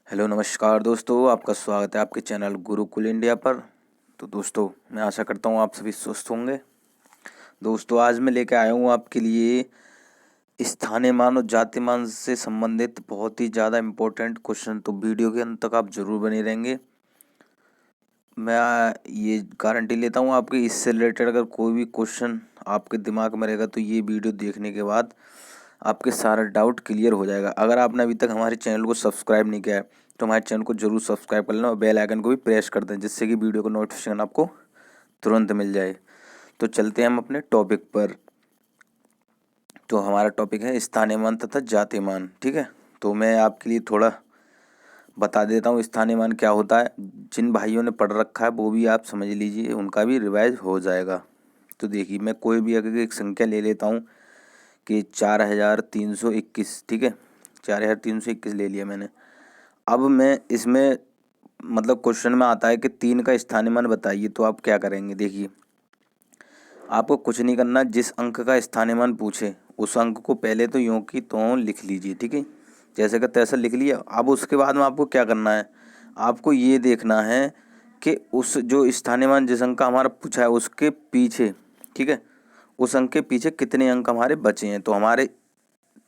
Hello नमस्कार दोस्तों, आपका स्वागत है आपके चैनल गुरुकुल इंडिया पर। तो दोस्तों, मैं आशा करता हूँ आप सभी स्वस्थ होंगे। दोस्तों, आज मैं लेकर आया हूँ आपके लिए स्थानीय मान और जातिमान से संबंधित बहुत ही ज़्यादा इम्पोर्टेंट क्वेश्चन। तो वीडियो के अंत तक आप जरूर बने रहेंगे। मैं ये गारंटी लेता हूँ आपकी, इससे रिलेटेड अगर कोई भी क्वेश्चन आपके दिमाग में रहेगा तो ये वीडियो देखने के बाद आपके सारा डाउट क्लियर हो जाएगा। अगर आपने अभी तक हमारे चैनल को सब्सक्राइब नहीं किया है तो हमारे चैनल को जरूर सब्सक्राइब कर लेना और बेल आइकन को भी प्रेस कर दें, जिससे कि वीडियो का नोटिफिकेशन आपको तुरंत मिल जाए। तो चलते हैं हम अपने टॉपिक पर। तो हमारा टॉपिक है स्थानीय मान तथा जातीय मान। ठीक है, तो मैं आपके लिए थोड़ा बता देता हूँ स्थानीय मान क्या होता है। जिन भाइयों ने पढ़ रखा है वो भी आप समझ लीजिए, उनका भी रिवाइज हो जाएगा। तो देखिए, मैं कोई भी अगर एक संख्या ले लेता हूँ कि 4321। ठीक है, 4321 ले लिया मैंने। अब मैं इसमें मतलब क्वेश्चन में आता है कि 3 का स्थानीय मान बताइए, तो आप क्या करेंगे। देखिए, आपको कुछ नहीं करना, जिस अंक का स्थानीय मान पूछे उस अंक को पहले तो यूँ की त्यों लिख लीजिए। ठीक है, जैसे का तैसा लिख लिया। अब उसके बाद में आपको क्या करना है, आपको ये देखना है कि उस जो स्थानीय मान जिस अंक का हमारा पूछा है उसके पीछे, ठीक है, उस अंक के पीछे कितने अंक हमारे बचे हैं। तो हमारे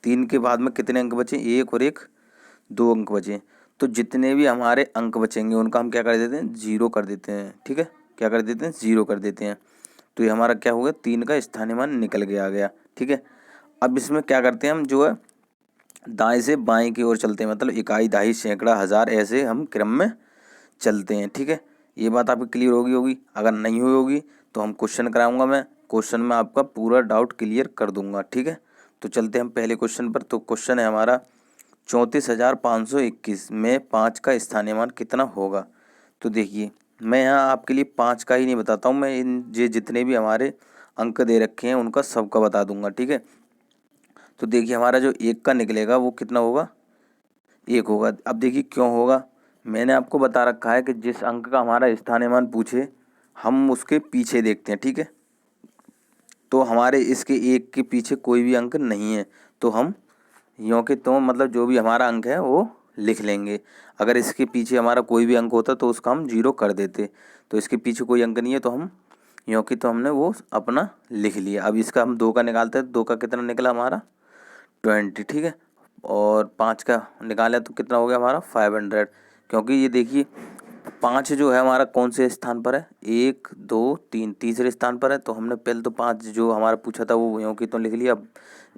3 के बाद में कितने अंक बचे, एक और एक 2 अंक बचे। तो जितने भी हमारे अंक बचेंगे उनका हम क्या कर देते हैं, 0 कर देते हैं। ठीक है, क्या कर देते हैं, 0 कर देते हैं। तो ये हमारा क्या हो गया, 3 का स्थानीय मान निकल के आ गया। ठीक है, अब इसमें क्या करते हैं हम, जो है दाएं से बाएं की ओर चलते हैं, मतलब इकाई, दहाई, सैकड़ा, हजार, ऐसे हम क्रम में चलते हैं। ठीक है, ये बात आपकी क्लियर होगी। अगर नहीं हुई होगी तो हम क्वेश्चन कराऊंगा, मैं क्वेश्चन में आपका पूरा डाउट क्लियर कर दूंगा। ठीक है, तो चलते हैं हम पहले क्वेश्चन पर। तो क्वेश्चन है हमारा 34,521 में 5 का स्थानीय मान कितना होगा। तो देखिए, मैं यहाँ आपके लिए 5 का ही नहीं बताता हूँ, मैं इन ये जितने भी हमारे अंक दे रखे हैं उनका सबका बता दूंगा। ठीक है, तो देखिए हमारा जो 1 का निकलेगा वो कितना होगा, 1 होगा। अब देखिए क्यों होगा, मैंने आपको बता रखा है कि जिस अंक का हमारा स्थानीय मान पूछे हम उसके पीछे देखते हैं। ठीक है, तो हमारे इसके 1 के पीछे कोई भी अंक नहीं है, तो हम यों के तो मतलब जो भी हमारा अंक है वो लिख लेंगे। अगर इसके पीछे हमारा कोई भी अंक होता तो उसका हम 0 कर देते। तो इसके पीछे कोई अंक नहीं है तो हम यों कि तो हमने वो अपना लिख लिया। अब इसका हम 2 का निकालते हैं, 2 का कितना निकला हमारा 20। ठीक है, और 5 का निकाला तो कितना हो गया हमारा 500। क्योंकि ये देखिए 5 जो है हमारा कौन से स्थान पर है, 1 2 3 तीसरे स्थान पर है। तो हमने पहले तो 5 जो हमारा पूछा था वो यों की तो लिख लिया। अब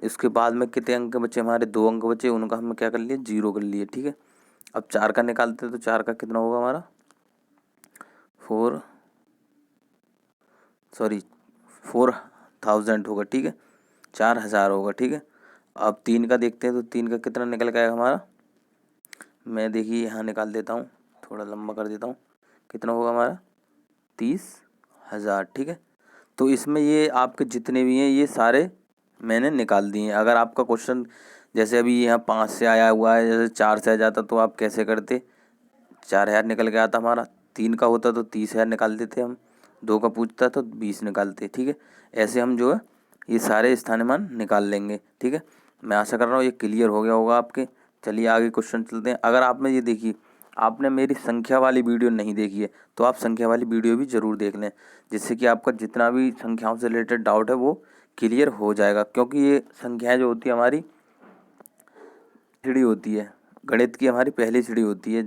इसके बाद में कितने अंक बचे, हमारे 2 अंक बचे, उनका हमने क्या कर लिया, 0 कर लिए। ठीक है, अब 4 का निकालते हैं तो 4 का कितना होगा हमारा 4 सॉरी 4000 होगा। ठीक है, 4000 होगा। ठीक है, अब 3 का देखते हैं तो 3 का कितना निकल गया हमारा, मैं देखिए यहाँ निकाल देता हूँ, थोड़ा लंबा कर देता हूँ, कितना होगा हमारा 30,000। ठीक है, तो इसमें ये आपके जितने भी हैं ये सारे मैंने निकाल दिए हैं। अगर आपका क्वेश्चन जैसे अभी यहाँ 5 से आया हुआ है, जैसे 4 से आ जाता तो आप कैसे करते, 4000 निकल के आता हमारा, 3 का होता तो 30,000 निकाल देते हम, 2 का पूछता तो 20 निकालते। ठीक है, ऐसे हम जो है ये सारे स्थानीय मान निकाल लेंगे। ठीक है, मैं आशा कर रहा हूँ ये क्लियर हो गया होगा आपके। चलिए आगे क्वेश्चन चलते हैं। अगर आपने ये देखिए, आपने मेरी संख्या वाली वीडियो नहीं देखी है तो आप संख्या वाली वीडियो भी ज़रूर देख लें, जिससे कि आपका जितना भी संख्याओं से रिलेटेड डाउट है वो क्लियर हो जाएगा। क्योंकि ये संख्याएँ जो होती है हमारी सीढ़ी होती है, गणित की हमारी पहली सीढ़ी होती है,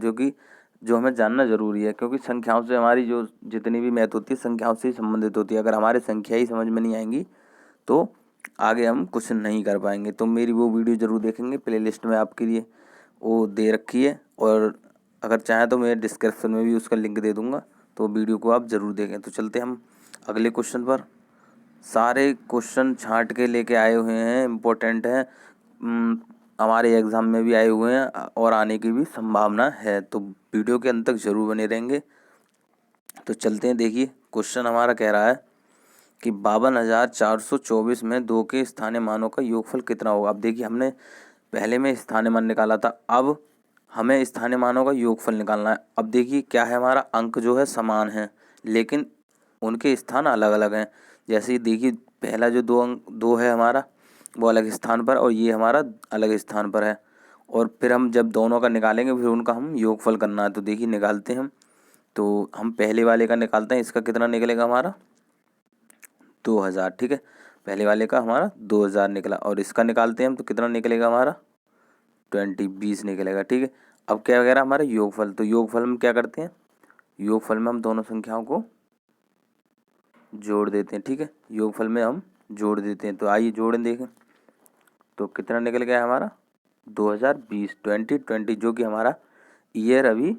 जो हमें जानना ज़रूरी है। क्योंकि संख्याओं से हमारी जो जितनी भी मैथ होती है संख्याओं से ही संबंधित होती है। अगर हमारे संख्या ही समझ में नहीं आएंगी तो आगे हम कुछ नहीं कर पाएंगे। तो मेरी वो वीडियो ज़रूर देखेंगे, प्लेलिस्ट में आपके लिए वो दे रखी है, और अगर चाहें तो मैं डिस्क्रिप्शन में भी उसका लिंक दे दूँगा, तो वीडियो को आप ज़रूर देखें। तो चलते हम अगले क्वेश्चन पर। सारे क्वेश्चन छांट के लेके आए हुए हैं, इम्पोर्टेंट हैं, हमारे एग्ज़ाम में भी आए हुए हैं और आने की भी संभावना है। तो वीडियो के अंत तक ज़रूर बने रहेंगे। तो चलते हैं, देखिए क्वेश्चन हमारा कह रहा है कि 52,424 में 2 के स्थानीय मानों का योगफल कितना होगा। अब देखिए हमने पहले में स्थानीय मान निकाला था, अब हमें स्थानीय मानों का योगफल निकालना है। अब देखिए क्या है, हमारा अंक जो है समान है लेकिन उनके स्थान अलग अलग हैं। जैसे ही देखिए पहला जो 2 अंक 2 है हमारा वो अलग स्थान पर और ये हमारा अलग स्थान पर है, और फिर हम जब दोनों का निकालेंगे फिर उनका हम योगफल करना है। तो देखिए निकालते हैं हम। तो हम पहले वाले का निकालते हैं, इसका कितना निकलेगा हमारा 2000, ठीक है। पहले वाले का हमारा 2000 निकला, और इसका निकालते हैं हम तो कितना निकलेगा हमारा 20 निकलेगा, ठीक है। अब क्या वगैरह हमारा योगफल, तो योगफल में क्या करते हैं, योगफल में हम दोनों संख्याओं को जोड़ देते हैं, ठीक है। योगफल में हम जोड़ देते हैं, तो आइए जोड़ें देखें। तो कितना निकल गया हमारा 2020, 2020 जो कि हमारा ईयर अभी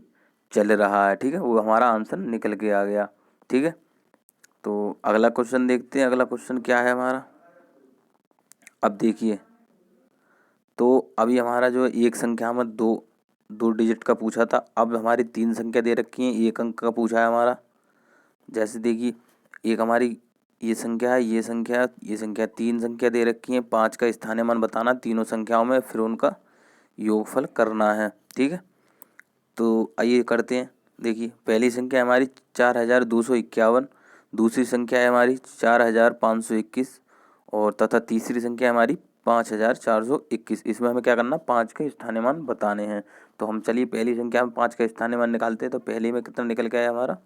चल रहा है, ठीक है। वो हमारा आंसर निकल के आ गया, ठीक है। तो अगला क्वेश्चन देखते हैं। अगला क्वेश्चन क्या है हमारा, अब देखिए। तो अभी हमारा जो एक संख्या में दो डिजिट का पूछा था, अब हमारी 3 संख्या दे रखी है, 1 अंक का पूछा है हमारा। जैसे देखिए एक हमारी ये संख्या है, ये संख्या, ये संख्या, 3 संख्या दे रखी है, 5 का स्थानीय मान बताना तीनों संख्याओं में, फिर उनका योगफल करना है, ठीक है। तो आइए करते हैं। देखिए पहली संख्या हमारी 4251, दूसरी संख्या है हमारी 4521, और तथा तीसरी संख्या हमारी 5421। इसमें हमें क्या करना, 5 के स्थानीय मान बताने हैं। तो हम चलिए पहली संख्या में 5 का स्थानीय मान निकालते हैं। तो पहली में कितना निकल गया है हमारा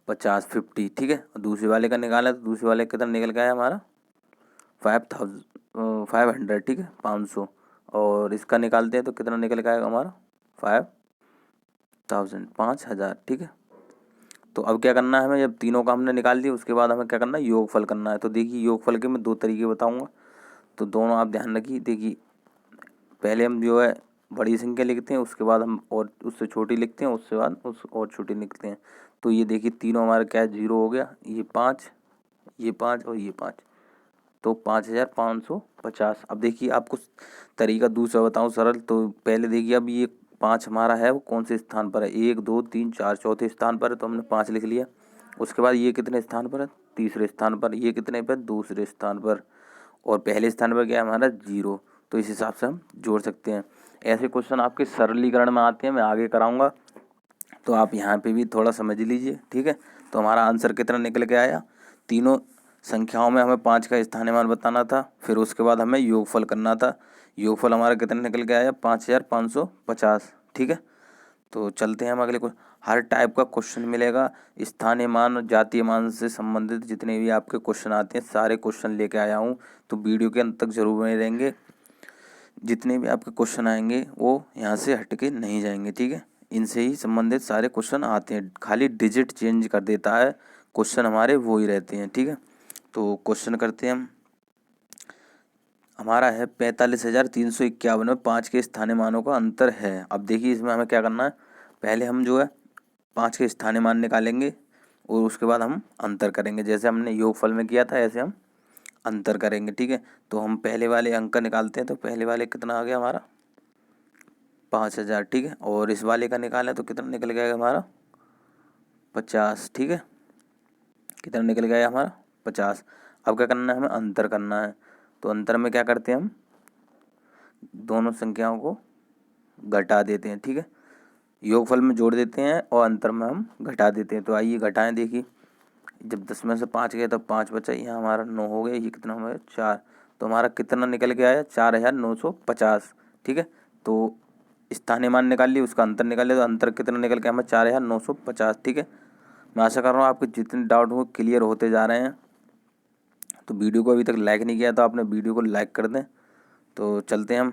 50, ठीक है। और दूसरे वाले का निकाला तो दूसरे वाले का कितना निकल गया है हमारा 500, ठीक है, 500। और इसका निकालते हैं तो कितना निकल गया हमारा 5000, ठीक है। तो अब क्या करना है हमें, जब तीनों का हमने निकाल दिया उसके बाद हमें क्या करना है, योगफल करना है। तो देखिए योगफल के मैं 2 तरीके बताऊंगा, तो दोनों आप ध्यान रखिए। देखिए पहले हम जो है बड़ी संख्या लिखते हैं, उसके बाद हम और उससे छोटी लिखते हैं, उसके बाद उस और छोटी लिखते हैं। तो ये देखिए तीनों हमारे क्या है, 0 हो गया, ये 5, ये 5 और ये 5, तो 5550। अब देखिए आपको तरीका दूसरा बताऊं सरल। तो पहले देखिए अब ये 5 हमारा है वो कौन से स्थान पर है, 1 2 3 4 चौथे स्थान पर है, तो हमने 5 लिख लिया। उसके बाद ये कितने स्थान पर है, तीसरे स्थान पर, ये कितने पर, दूसरे स्थान पर, और पहले स्थान पर क्या है हमारा 0। तो इस हिसाब से हम जोड़ सकते हैं। ऐसे क्वेश्चन आपके सरलीकरण में आते हैं, मैं आगे कराऊंगा, तो आप यहाँ पे भी थोड़ा समझ लीजिए, ठीक है। तो हमारा आंसर कितना निकल के आया, तीनों संख्याओं में हमें 5 का स्थानीय मान बताना था, फिर उसके बाद हमें योगफल करना था। योगफल हमारा कितना निकल के आया 5550, ठीक है। तो चलते हैं हम अगले को। हर टाइप का क्वेश्चन मिलेगा, स्थानीय मान और जातीय मान से संबंधित जितने भी आपके क्वेश्चन आते हैं सारे क्वेश्चन लेके आया हूँ। तो वीडियो के अंत तक जरूर बने रहेंगे, जितने भी आपके क्वेश्चन आएंगे वो यहाँ से हटके नहीं जाएंगे, ठीक है। इनसे ही संबंधित सारे क्वेश्चन आते हैं, खाली डिजिट चेंज कर देता है, क्वेश्चन हमारे वो ही रहते हैं, ठीक है। तो क्वेश्चन करते हैं हम। हमारा है 45,351 में 5 के स्थानीय मानों का अंतर है। अब देखिए इसमें हमें क्या करना है, पहले हम जो है 5 के स्थानीय मान निकालेंगे और उसके बाद हम अंतर करेंगे। जैसे हमने योगफल में किया था ऐसे हम अंतर करेंगे, ठीक है। तो हम पहले वाले अंक का निकालते हैं। तो पहले वाले कितना आ गया हमारा 5000, ठीक है। और इस वाले का निकाला तो कितना निकल गया हमारा 50, ठीक है। कितना निकल गया हमारा 50। अब क्या करना है, हमें अंतर करना है। तो अंतर में क्या करते हैं, हम दोनों संख्याओं को घटा देते हैं, ठीक है। योगफल में जोड़ देते हैं और अंतर में हम घटा देते हैं। तो आइए घटाएं, देखिए जब 10 में से 5 गया तब 5 बचा, यहाँ हमारा 9 हो गया, ये कितना हमारा 4। तो हमारा कितना निकल के आया 4950, ठीक है। तो स्थानीय मान निकाल लिए, उसका अंतर निकाल लिया, तो अंतर कितना निकल के हमें 4950, ठीक है। मैं आशा कर रहा हूँ आपके जितने डाउट हो क्लियर होते जा रहे हैं। तो वीडियो को अभी तक लाइक नहीं किया तो आपने वीडियो को लाइक कर दें। तो चलते हैं हम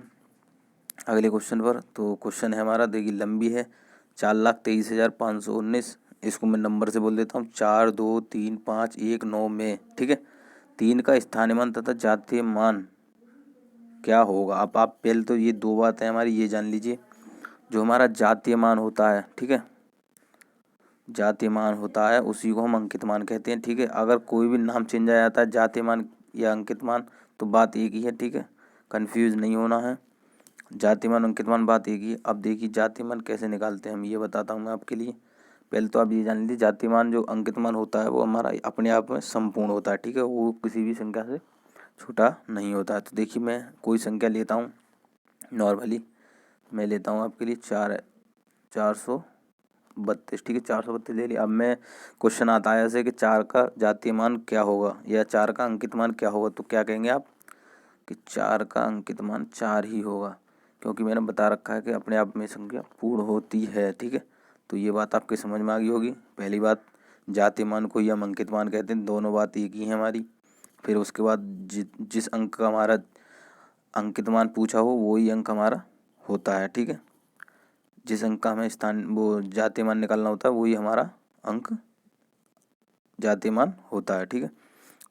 अगले क्वेश्चन पर। तो क्वेश्चन है हमारा, देखिए लंबी है, 4,23,519। इसको मैं नंबर से बोल देता हूँ, 4 2 3 5 1 9 में, ठीक है। 3 का स्थानीय मान तथा जातीय मान क्या होगा। अब आप पहले तो ये 2 बातें हमारी ये जान लीजिए, जो हमारा जातीय मान होता है, ठीक है, जातीय मान होता है उसी को हम अंकित मान कहते हैं, ठीक है। अगर कोई भी नाम चेंज आ जाता है जातीय मान या अंकित मान तो बात एक ही है, ठीक है, कंफ्यूज नहीं होना है। जातीय मान अंकित मान बात एक ही है। अब देखिए जातीय मान कैसे निकालते हैं हम ये बताता हूँ मैं आपके लिए। पहले तो आप ये जान लीजिए, जातीय मान जो अंकित मान होता है वो हमारा अपने आप में संपूर्ण होता है, ठीक है, वो किसी भी संख्या से छोटा नहीं होता है। तो देखिए मैं कोई संख्या लेता हूँ, नॉर्मली मैं लेता हूँ आपके लिए 432, ठीक है, 432 ले लिया। अब मैं क्वेश्चन आता है ऐसे कि 4 का जातीय मान क्या होगा या 4 का अंकित मान क्या होगा। तो क्या कहेंगे आप कि 4 का अंकित मान 4 ही होगा। क्योंकि मैंने बता रखा है कि अपने आप में संख्या पूर्ण होती है। ठीक है, तो ये बात आपके समझ में आ गई होगी। पहली बात, जातिमान को ही हम अंकित मान कहते हैं, दोनों बात एक ही है हमारी। फिर उसके बाद जिस अंक का हमारा अंकित मान पूछा हो वही अंक हमारा होता है। ठीक है, जिस अंक का हमें स्थान वो जातीय मान निकालना होता है वही हमारा अंक जातीय मान होता है। ठीक है,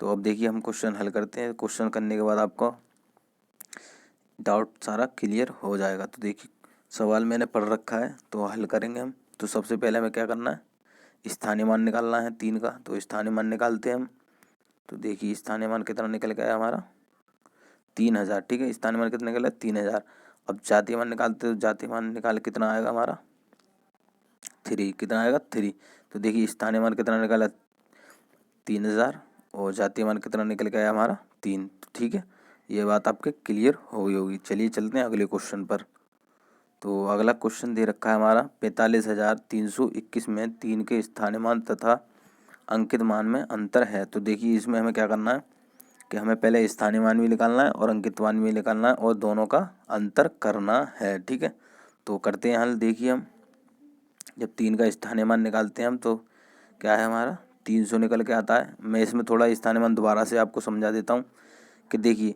तो अब देखिए हम क्वेश्चन हल करते हैं। क्वेश्चन करने के बाद आपको डाउट सारा क्लियर हो जाएगा। तो देखिए सवाल मैंने पढ़ रखा है तो हल करेंगे हम। तो सबसे पहले हमें क्या करना है, स्थानीय मान निकालना है 3 का। तो स्थानीय मान निकालते हैं हम। तो देखिए स्थानीय मान कितना निकल गया हमारा 3000। ठीक है, स्थानीय मान कितना निकला 3000। अब जातीय मान निकालते तो जातीय मान निकाल कितना आएगा हमारा 3। कितना आएगा 3। तो देखिए स्थानीय मान कितना निकाला 3000 और जातीय मान कितना निकल गया हमारा 3। ठीक है, ये बात आपके क्लियर हो गई होगी। चलिए चलते हैं अगले क्वेश्चन पर। तो अगला क्वेश्चन दे रखा है हमारा 45,321 में 3 के स्थानीय मान तथा अंकित मान में अंतर है। तो देखिए इसमें हमें क्या करना है कि हमें पहले स्थानीय मान भी निकालना है और अंकित मान भी निकालना है और दोनों का अंतर करना है। ठीक है, तो करते हैं हल। देखिए हम जब 3 का स्थानीय मान निकालते हैं हम तो क्या है हमारा 300 निकल के आता है। मैं इसमें थोड़ा स्थानीय मान दोबारा से आपको समझा देता हूँ कि देखिए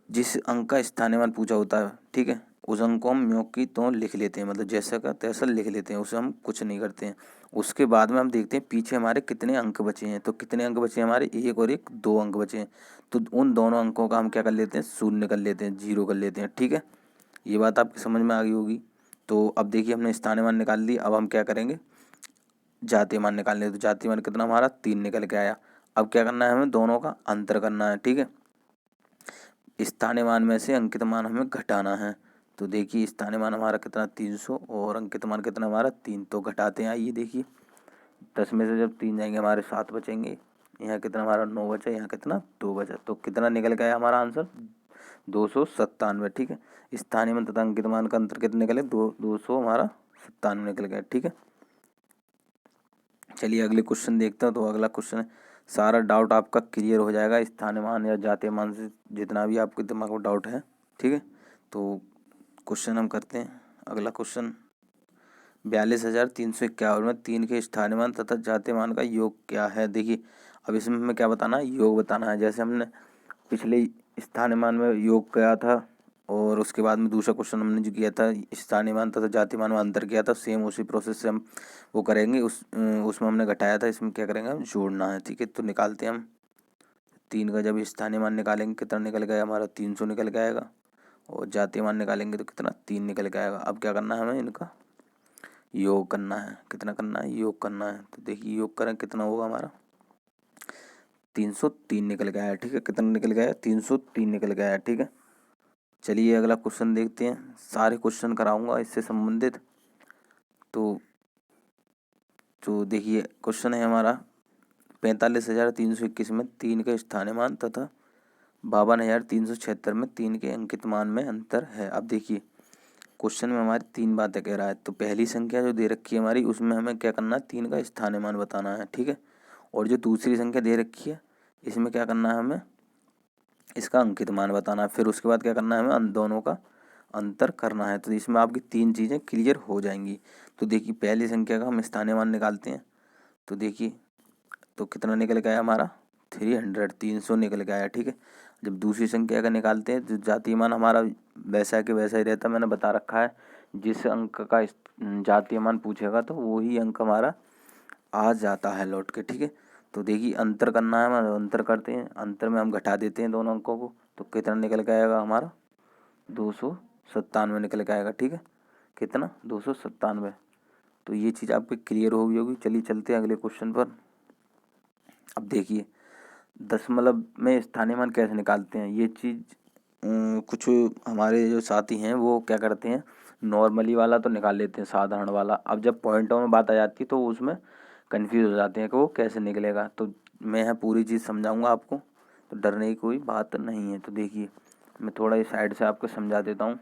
जिस अंक का स्थानीय मान पूछा होता है, ठीक है, उस अंक को हम म्यों की तो लिख लेते हैं, मतलब जैसा का तैसा लिख लेते हैं, उसे हम कुछ नहीं करते हैं। उसके बाद में हम देखते हैं पीछे हमारे कितने अंक बचे हैं। तो कितने अंक बचे हैं हमारे, 1 और 1 2 अंक बचे हैं। तो उन दोनों अंकों का हम क्या कर लेते हैं, शून्य कर लेते हैं, 0 कर लेते हैं। ठीक है, ये बात आपकी समझ में आ गई होगी। तो अब देखिए हमने स्थानीय मान निकाल ली। अब हम क्या करेंगे, जातीय मान निकालने। तो जातीय मान कितना हमारा 3 निकल के आया। अब क्या करना है, हमें दोनों का अंतर करना है। ठीक है, स्थानीय मान में से अंकित मान हमें घटाना है। तो देखिए स्थानीय मान हमारा कितना 300 और अंकित मान कितना हमारा 3। तो घटाते हैं, आइए देखिए 10 में से जब 3 जाएंगे हमारे 7 बचेंगे। यहाँ कितना हमारा 9 बचा, यहाँ कितना 2 बचा। तो कितना निकल गया हमारा आंसर 297। ठीक है, स्थानीय मान तथा अंकित मान का अंतर कितने निकले 200 हमारा 97 निकल गया। ठीक है, चलिए अगले क्वेश्चन देखते हैं। तो अगला क्वेश्चन है, सारा डाउट आपका क्लियर हो जाएगा स्थानीय मान या जातीय मान से, जितना भी आपके दिमाग में डाउट है। ठीक है, तो क्वेश्चन हम करते हैं। अगला क्वेश्चन 42,351 में 3 के स्थानीय मान तथा जातीय मान का योग क्या है। देखिए अब इसमें हमें क्या बताना है, योग बताना है। जैसे हमने पिछले स्थानीय मान में योग किया था और उसके बाद में दूसरा क्वेश्चन हमने जो किया था स्थानीय मान तथा जातीय मान में अंतर किया था, सेम उसी प्रोसेस से हम वो करेंगे। उसमें हमने घटाया था, इसमें क्या करेंगे हम जोड़ना है। ठीक है, तो निकालते हैं हम 3 का जब स्थानीय मान निकालेंगे कितना निकल गया हमारा 300 निकल के आएगा और जातीय मान निकालेंगे तो कितना 3 निकल के आएगा। अब क्या करना है, हमें इनका योग करना है। कितना करना है, योग करना है। तो देखिए योग करें कितना होगा हमारा 303 निकल गया है। ठीक है, कितना निकल गया है 303 निकल गया है। ठीक है, चलिए अगला क्वेश्चन देखते हैं। सारे क्वेश्चन कराऊंगा इससे संबंधित। तो देखिए क्वेश्चन है हमारा 45,321 में 3 के स्थानीय मान तथा 52,376 में 3 के अंकित मान में अंतर है। अब देखिए क्वेश्चन में हमारी 3 बातें कह रहा है। तो पहली संख्या जो दे रखी है हमारी उसमें हमें क्या करना है, 3 का स्थानीय मान बताना है। ठीक है, और जो दूसरी संख्या दे रखी है इसमें क्या करना है, हमें इसका अंकित मान बताना है। फिर उसके बाद क्या करना है, हमें दोनों का अंतर करना है। तो इसमें आपकी 3 चीज़ें क्लियर हो जाएंगी। तो देखिए पहली संख्या का हम स्थानीय मान निकालते हैं। तो देखिए तो कितना निकल गया हमारा 300 निकल गया है। ठीक है, जब दूसरी संख्या का निकालते हैं तो जातीय मान हमारा वैसा के वैसा ही रहता है। मैंने बता रखा है जिस अंक का जातीय मान पूछेगा तो वही अंक हमारा आ जाता है लौट के। ठीक है, तो देखिए अंतर करना है, हम अंतर करते हैं, अंतर में हम घटा देते हैं दोनों अंकों को। तो कितना निकल के आएगा हमारा 297 निकल के आएगा। ठीक है, कितना 297। तो ये चीज़ आपकी क्लियर हो गई होगी। चलिए चलते हैं अगले क्वेश्चन पर। अब देखिए दशमलव में स्थानीय मान कैसे निकालते हैं। ये चीज़ कुछ हमारे जो साथी हैं वो क्या करते हैं, नॉर्मली वाला तो निकाल लेते हैं, साधारण वाला। अब जब पॉइंटों में बात आ जाती है तो उसमें कंफ्यूज हो जाते हैं कि वो कैसे निकलेगा। तो मैं यहाँ पूरी चीज़ समझाऊंगा आपको, तो डरने की कोई बात नहीं है। तो देखिए मैं थोड़ा इस साइड से आपको समझा देता हूँ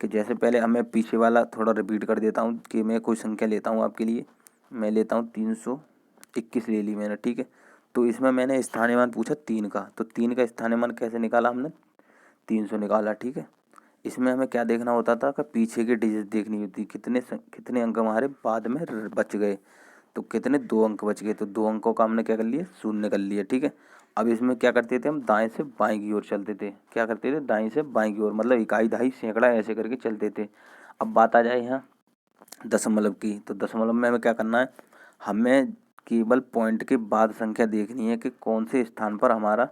कि जैसे पहले मैं पीछे वाला थोड़ा रिपीट कर देता हूँ कि मैं कोई संख्या लेता हूँ आपके लिए। मैं लेता हूँ 321 ले ली मैंने। ठीक है, तो इसमें मैंने स्थानीय मान पूछा 3 का। तो 3 का स्थानीय मान कैसे निकाला हमने, 300 निकाला। ठीक है, इसमें हमें क्या देखना होता था कि पीछे की डिजिट देखनी होती, कितने अंक हमारे बाद में बच गए। तो कितने 2 अंक बच गए, तो 2 अंकों का हमने क्या कर लिया, शून्य कर लिया। ठीक है, अब इसमें क्या करते थे हम, दाएं से बाएं की ओर चलते थे। क्या करते थे, दाएं से बाएं की ओर, मतलब इकाई दहाई सैकड़ा ऐसे करके चलते थे। अब बात आ जाए यहाँ दशमलव की, तो दशमलव में हमें क्या करना है, हमें केवल पॉइंट के बाद संख्या देखनी है कि कौन से स्थान पर हमारा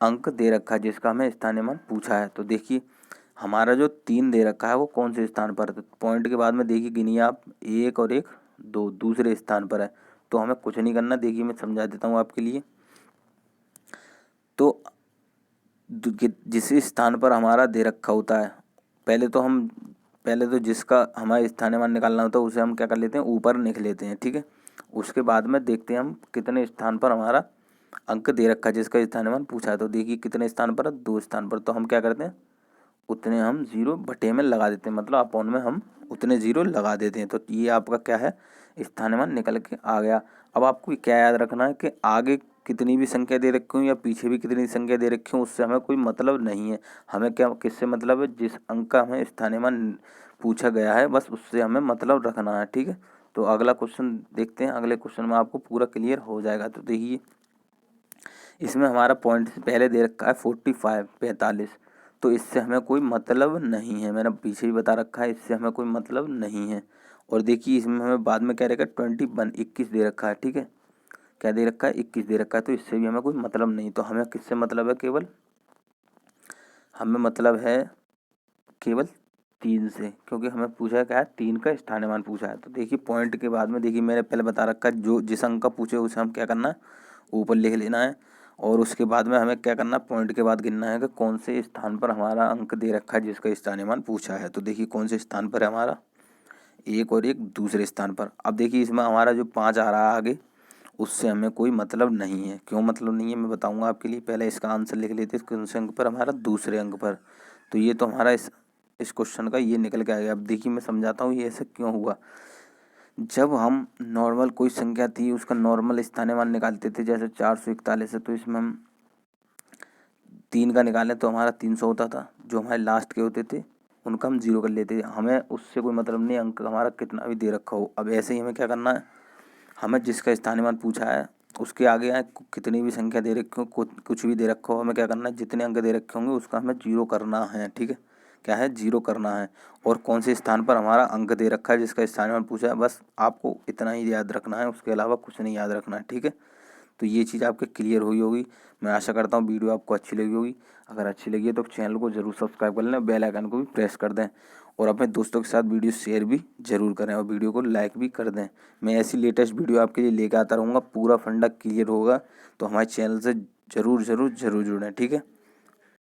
अंक दे रखा है जिसका हमें स्थानीय मान पूछा है। तो देखिए हमारा जो 3 दे रखा है वो कौन से स्थान पर है, तो पॉइंट के बाद में देखिए गिनिए आप, 1 और 1 2 दूसरे स्थान पर है। तो हमें कुछ नहीं करना, देखिए मैं समझा देता हूँ आपके लिए। तो जिस स्थान पर हमारा दे रखा होता है, पहले तो जिसका हमारा स्थानीय मान निकालना होता है उसे हम क्या कर लेते हैं, ऊपर लिख लेते हैं। ठीक है, उसके बाद में देखते हैं हम कितने स्थान पर हमारा अंक दे रखा है जिसका स्थानीय मान पूछा है। तो देखिए कितने स्थान पर है, 2 स्थान पर। तो हम क्या करते हैं, उतने हम 0 बटे में लगा देते हैं, मतलब अपॉन में हम उतने 0 लगा देते हैं। तो ये आपका क्या है, स्थानीय मान निकल के आ गया। अब आपको क्या याद रखना है कि आगे कितनी भी संख्या दे रखी हूँ या पीछे भी कितनी संख्या दे रखी हूँ उससे हमें कोई मतलब नहीं है। हमें क्या, किससे मतलब है, जिस अंक का हमें स्थानीय मान पूछा गया है बस उससे हमें मतलब रखना है। ठीक है, तो अगला क्वेश्चन देखते हैं, अगले क्वेश्चन में आपको पूरा क्लियर हो जाएगा। तो देखिए इसमें हमारा पॉइंट से पहले दे रखा है 45 तो इससे हमें कोई मतलब नहीं है, मैंने पीछे भी बता रखा है, इससे हमें कोई मतलब नहीं है। और देखिए इसमें हमें बाद में क्या रहेगा, 21 दे रखा है। ठीक है, क्या दे रखा है, 21 दे रखा है, तो इससे भी हमें कोई मतलब नहीं। तो हमें किससे मतलब है, केवल हमें मतलब है केवल 3 से, क्योंकि हमें पूछा है क्या है, 3 का स्थानीय मान पूछा है। तो देखिए पॉइंट के बाद में देखिए मैंने पहले बता रखा है, जो जिस अंक का पूछे उसे हम क्या करना है, ऊपर लिख लेना है। और उसके बाद में हमें क्या करना है, पॉइंट के बाद गिनना है कि कौन से स्थान पर हमारा अंक दे रखा है जिसका स्थानीय मान पूछा है। तो देखिए कौन से स्थान पर है हमारा, 1 और 1 दूसरे स्थान पर। अब देखिए इसमें हमारा जो 5 आ रहा है आगे, उससे हमें कोई मतलब नहीं है। क्यों मतलब नहीं है मैं बताऊंगा आपके लिए, पहले इसका आंसर लिख लेते हैं, कौन से अंक पर, हमारा दूसरे अंक पर। तो ये तो हमारा इस क्वेश्चन का ये निकल के आ गया। अब देखिए मैं समझाता हूँ ये ऐसा क्यों हुआ। जब हम नॉर्मल कोई संख्या थी उसका नॉर्मल स्थानीय मान निकालते थे, जैसे 441 है, तो इसमें हम 3 का निकालें तो हमारा 300 होता था। जो हमारे लास्ट के होते थे उनका हम 0 कर लेते थे, हमें उससे कोई मतलब नहीं अंक हमारा कितना भी दे रखा हो। अब ऐसे ही हमें क्या करना है, हमें जिसका स्थानीय मान पूछा है उसके आगे आए कितनी भी संख्या दे रखी हो, कुछ भी दे रखा हो, हमें क्या करना है, जितने अंक दे रखे होंगे उसका हमें 0 करना है। ठीक है, क्या है, 0 करना है। और कौन से स्थान पर हमारा अंक दे रखा है जिसका स्थानीय मान पूछा है, बस आपको इतना ही याद रखना है, उसके अलावा कुछ नहीं याद रखना है। ठीक है, तो ये चीज़ आपके क्लियर हुई होगी। मैं आशा करता हूँ वीडियो आपको अच्छी लगी होगी। अगर अच्छी लगी है तो चैनल को ज़रूर सब्सक्राइब कर लें, बेल आइकन को भी प्रेस कर दें और अपने दोस्तों के साथ वीडियो शेयर भी ज़रूर करें और वीडियो को लाइक भी कर दें। मैं ऐसी लेटेस्ट वीडियो आपके लिए लेकर आता रहूँगा, पूरा फंडा क्लियर होगा, तो हमारे चैनल से ज़रूर जुड़ें। ठीक है।